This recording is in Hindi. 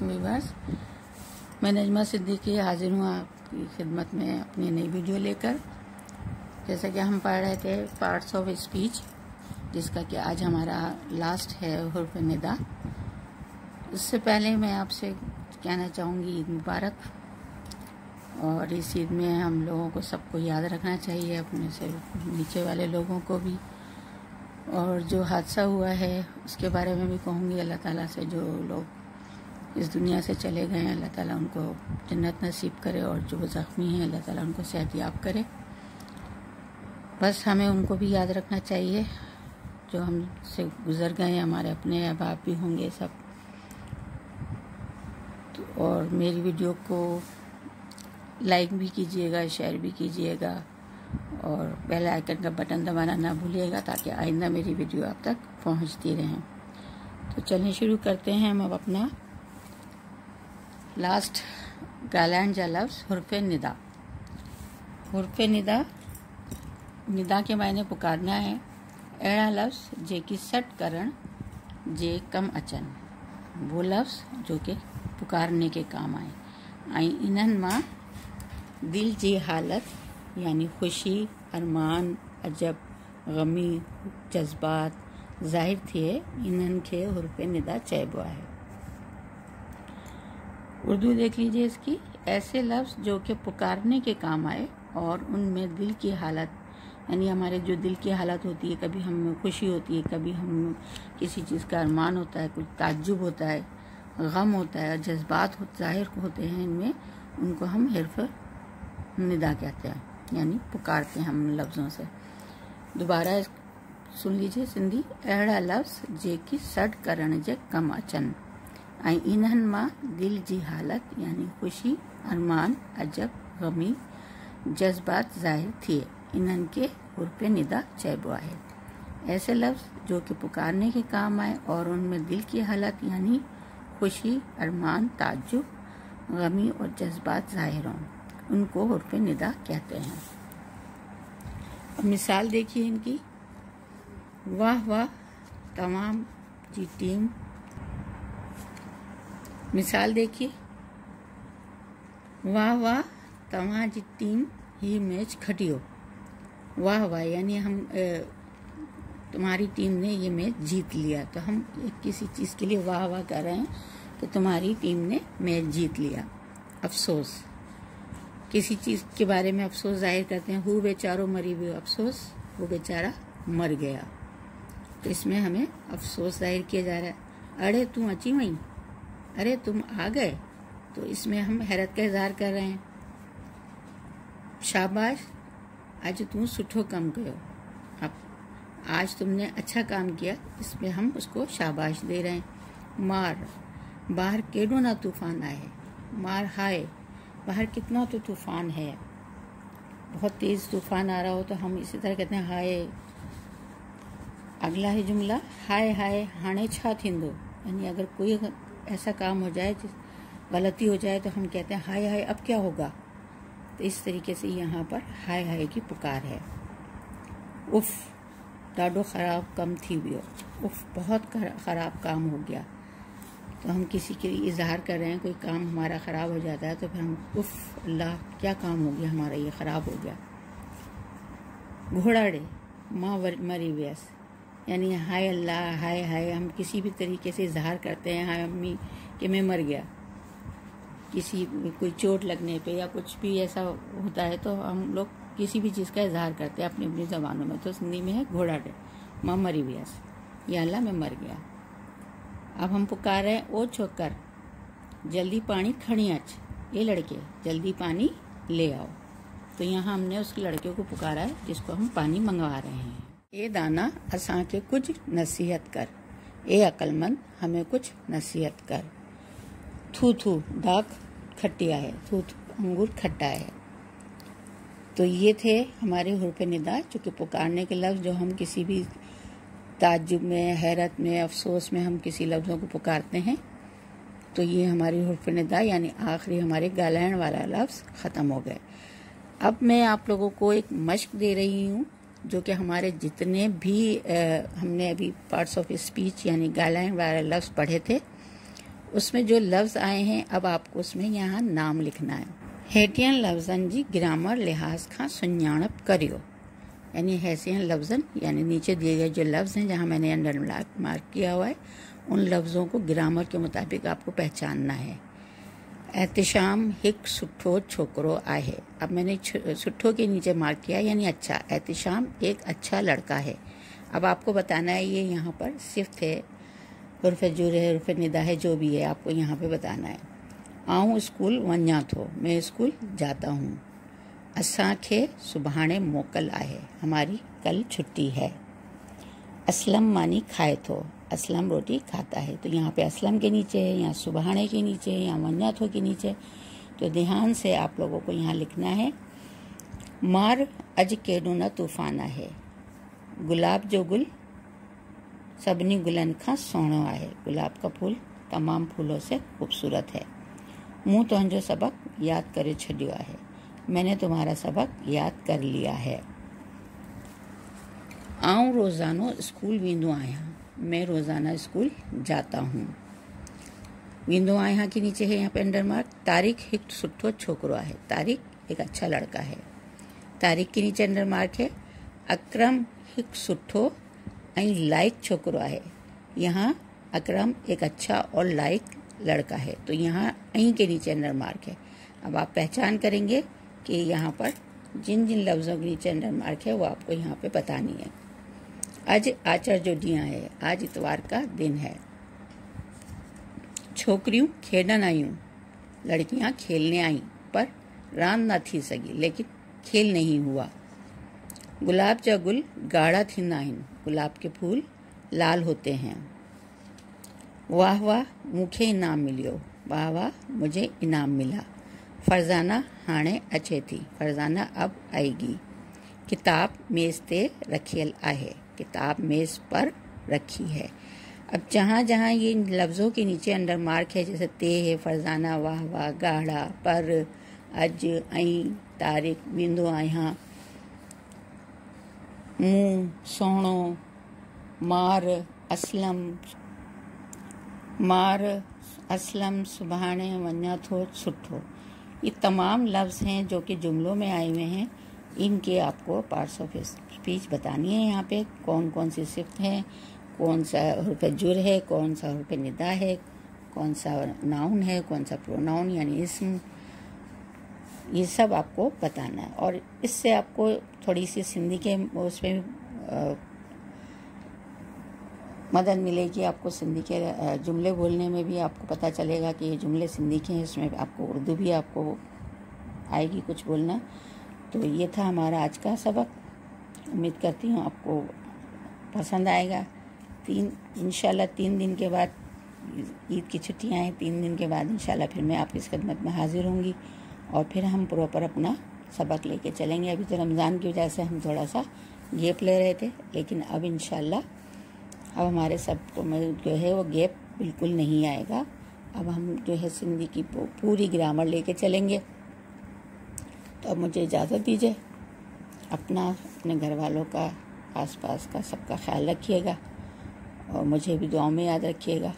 वालेकुम व्यूअर्स। मैं नजमा सिद्दीकी हाजिर हूँ आपकी खिदमत में अपनी नई वीडियो लेकर। जैसा कि हम पढ़ रहे थे पार्ट्स ऑफ स्पीच, जिसका कि आज हमारा लास्ट है हुर्फ निदा। उससे पहले मैं आपसे कहना चाहूँगी ईद मुबारक। और इस ईद में हम लोगों को सबको याद रखना चाहिए, अपने से नीचे वाले लोगों को भी। और जो हादसा हुआ है उसके बारे में भी कहूँगी अल्लाह ताला से, जो लोग इस दुनिया से चले गए हैं अल्लाह ताला उनको जन्नत नसीब करे, और जो ज़ख्मी हैं अल्लाह ताला उनको सेहतयाब करे। बस हमें उनको भी याद रखना चाहिए जो हमसे गुज़र गए हैं, हमारे अपने अहबाब भी होंगे सब। तो और मेरी वीडियो को लाइक भी कीजिएगा, शेयर भी कीजिएगा, और बेल आइकन का बटन दबाना ना भूलिएगा ताकि आइंदा मेरी वीडियो आप तक पहुंचती रहें। तो चलिए शुरू करते हैं हम अब अपना लास्ट गालैंड जा लफ्ज़ हुर्फ निदा। हुर्फ निदा, निदा के मायने पुकारना है। अड़ा लफ्ज़ जे की सट करण जे कम अचन, वो लफ्ज़ जो कि पुकारने के काम आए। आई इन्हनि मां दिल जी हालत यानी खुशी, अरमान, अजब, गमी, जज्बात ज़ाहिर थिए, इन्हनि खे हुर्फ निदा चइबो आहे। उर्दू देख लीजिए इसकी। ऐसे लफ्ज़ जो कि पुकारने के काम आए और उनमें दिल की हालत यानी हमारे जो दिल की हालत होती है, कभी हमें खुशी होती है, कभी हम किसी चीज़ का अरमान होता है, कुछ ताज्जुब होता है, गम होता है, जज्बात ज़ाहिर होते हैं इनमें, उनको हम हुर्फ निदा कहते हैं, यानी पुकारते हैं हम लफ्ज़ों से। दोबारा सुन लीजिए सिंधी। अड़ा लफ्ज़ जे की सड करण जे कम अचन, ऐं इन्हनि मां दिल जी हालत यानी खुशी, अरमान, अजब, गमी, जज्बात ज़ाहिर थिए, इन्हनि के हुर्फ निदा चइबो आहे। ऐसे लफ्ज़ जो कि पुकारने के काम आए और उनमें दिल की हालत यानी खुशी, अरमान, ताज्जुब, गमी और जज्बात ज़ाहिर हों, उनको हुर्फ निदा कहते हैं। मिसाल देखिए इनकी। वाह वाह तमाम जी टीम। मिसाल देखिए। वाह वाह तव्हां जी टीम ही मैच खटियो। वाह वाह यानी हम तुम्हारी टीम ने ये मैच जीत लिया, तो हम किसी चीज़ के लिए वाह वाह कर रहे हैं कि तुम्हारी टीम ने मैच जीत लिया। अफसोस, किसी चीज़ के बारे में अफसोस जाहिर करते हैं। हु बेचारो मरी हुए अफसोस, वो बेचारा मर गया, तो इसमें हमें अफसोस जाहिर किया जा रहा है। अरे तुम अची वहीं, अरे तुम आ गए, तो इसमें हम हैरत का इजहार कर रहे हैं। शाबाश आज तू सुठो कम कयो, अब आज तुमने अच्छा काम किया, इसमें हम उसको शाबाश दे रहे हैं। मार, बाहर केडो ना तूफान आए। मार हाय, बाहर कितना तो तूफान है, बहुत तेज़ तूफान आ रहा हो तो हम इसी तरह कहते हैं हाय। अगला है जुमला, हाय हाय हाणे छा थींदो, यानी अगर कोई ऐसा काम हो जाए, गलती हो जाए, तो हम कहते हैं हाय हाय अब क्या होगा। तो इस तरीके से यहाँ पर हाय हाय की पुकार है। उफ ॾाढो ख़राब कम थी वियो, उफ बहुत ख़राब काम हो गया, तो हम किसी के लिए इजहार कर रहे हैं, कोई काम हमारा ख़राब हो जाता है तो फिर हम उफ अल्लाह क्या काम हो गया हमारा, ये ख़राब हो गया। घोड़ाड़े माँ मरी व्यस, यानी हाय अल्लाह, हाय हाय हम किसी भी तरीके से इजहार करते हैं हाय अम्मी कि मैं मर गया। किसी कोई चोट लगने पे या कुछ भी ऐसा होता है तो हम लोग किसी भी चीज़ का इजहार करते हैं अपनी अपनी ज़बानों में। तो हिंदी में है घोड़ाड़े माँ मरी व्यस, या अल्लाह मैं मर गया। अब हम पुकार रहे हैं, ओ छोकर जल्दी पानी खड़ी अच, ये लड़के जल्दी पानी ले आओ। तो यहाँ हमने उस लड़के को पुकारा है जिसको हम पानी मंगवा रहे हैं। ए दाना असां के कुछ नसीहत कर, ए अक्लमंद हमें कुछ नसीहत कर। थू थू दाग खटिया है, थू थू अंगूर खट्टा है। तो ये थे हमारे हुर्फ निदा, जो कि पुकारने के लफ्ज़, जो हम किसी भी ताज्जुब में, हैरत में, अफसोस में हम किसी लफ्ज़ों को पुकारते हैं। तो ये हमारी हुर्फ निदा यानी आखिरी हमारे गालैंड वाला लफ्ज़ ख़त्म हो गए। अब मैं आप लोगों को एक मश्क दे रही हूँ, जो कि हमारे जितने भी हमने अभी पार्ट्स ऑफ स्पीच यानी गालैंड वाले लफ्ज़ पढ़े थे, उसमें जो लफ्ज़ आए हैं अब आपको उसमें यहाँ नाम लिखना है। हेठियन लफ्ज़न जी ग्रामर लिहाज खां सुञाणप करियो, यानी हैसियन लफ्ज़न यानी नीचे दिए गए जो लफ्ज़ हैं जहाँ मैंने अंडर मार्क किया हुआ है उन लफ्ज़ों को ग्रामर के मुताबिक आपको पहचानना है। एहतिशाम हिक सुठो छोकरो आहे, अब मैंने सुठो के नीचे मार्क किया यानी अच्छा। एहतिशाम एक अच्छा लड़का है। अब आपको बताना है ये यहाँ पर सिफ्त है, उर्फ जुर है, उर्फ निदा है, जो भी है आपको यहाँ पे बताना है। आऊँ स्कूल वञा थो, मैं स्कूल जाता हूँ। असांखे सुभाणे मोकल आहे, हमारी कल छुट्टी है। असलम मानी खाए थो, असलम रोटी खाता है। तो यहाँ पे असलम के नीचे है, यहाँ सुभाणे के नीचे है, यहाँ वञा थो के नीचे। तो ध्यान से आप लोगों को यहाँ लिखना है। मार अज केॾो न तूफ़ान आहे, गुलाब जो गुल सभिनी गुलनि खां सुहिणो आहे, गुलाब का फूल तमाम फूलों से खूबसूरत है। मूं तुंहिंजो सबक याद करे छॾियो आहे, मैंने तुम्हारा सबक याद कर लिया है। आऊं रोज़ानो स्कूल वेंदो आहियां, मैं रोज़ाना स्कूल जाता हूँ। वेंदो आहियां के नीचे है यहाँ पे अंडर मार्क। तारिक हिक सुठो छोकरो आहे, तारिक एक अच्छा लड़का है। तारिक के नीचे अंडर मार्क है। अकरम हिक सुठो ऐं लाइक छोकरो आहे, यहाँ अकरम एक अच्छा और लाइक लड़का है। तो यहाँ ऐं के नीचे अंडर मार्क है। अब आप पहचान करेंगे कि यहाँ पर जिन जिन लफ्ज़ों के नीचे अंडर मार्क है वो आपको यहाँ पे बतानी है। आज आचर जो ॾींहुं है, आज इतवार का दिन है। छोकरियूं खेॾण आयूं, लड़कियां खेलने आई पर रांदि न थी सगी, लेकिन खेल नहीं हुआ। गुलाब जा गुल गाढ़ा थींदा आहिनि, गुलाब के फूल लाल होते हैं। वाह वाह मूंखे इनाम मिलियो, वाह वाह मुझे इनाम मिला। फरजाना हाणे अचे थी, फरजाना अब आएगी। किताब मेज़ ते रखियल आहे, किताब मेज़ पर रखी है। अब जहाँ जहाँ ये लफ्ज़ों के नीचे अंडर मार्क है, जैसे ते है, फरजाना, वाह वाह, गाढ़ा, पर, अज, ऐं, तारिक, वेंदो आहियां, मूं, सोहणो, मार असलम सुभाणे वञा थो सुठो। ये तमाम लफ्ज़ हैं जो कि जुमलों में आए हुए हैं। इनके आपको पार्ट्स ऑफ स्पीच बतानी है। यहाँ पे कौन कौन सी सिफ्त हैं, कौन सा हुर्फ जुर है, कौन सा हुर्फ निदा है, कौन सा नाउन है, कौन सा प्रोनाउन यानी इस्म, ये सब आपको बताना है। और इससे आपको थोड़ी सी सिंधी के उसमें मदद मिलेगी। आपको सिंधी के जुमले बोलने में भी आपको पता चलेगा कि ये जुमले सिंधी के हैं। इसमें आपको उर्दू भी आपको आएगी कुछ बोलना। तो ये था हमारा आज का सबक। उम्मीद करती हूँ आपको पसंद आएगा। इंशाल्लाह 3 दिन के बाद ईद की छुट्टियाँ हैं, 3 दिन के बाद इंशाल्लाह फिर मैं आपकी खिदमत में हाजिर होंगी और फिर हम प्रॉपर अपना सबक लेके चलेंगे। अभी तो रमज़ान की वजह से हम थोड़ा सा गैप ले रहे थे, लेकिन अब इंशाल्लाह अब हमारे सबको में जो है वो गैप बिल्कुल नहीं आएगा। अब हम जो है सिंधी की पूरी ग्रामर लेके चलेंगे। तो अब मुझे इजाज़त दीजिए। अपने घर वालों का, आसपास का सबका ख्याल रखिएगा और मुझे भी दुआओं में याद रखिएगा।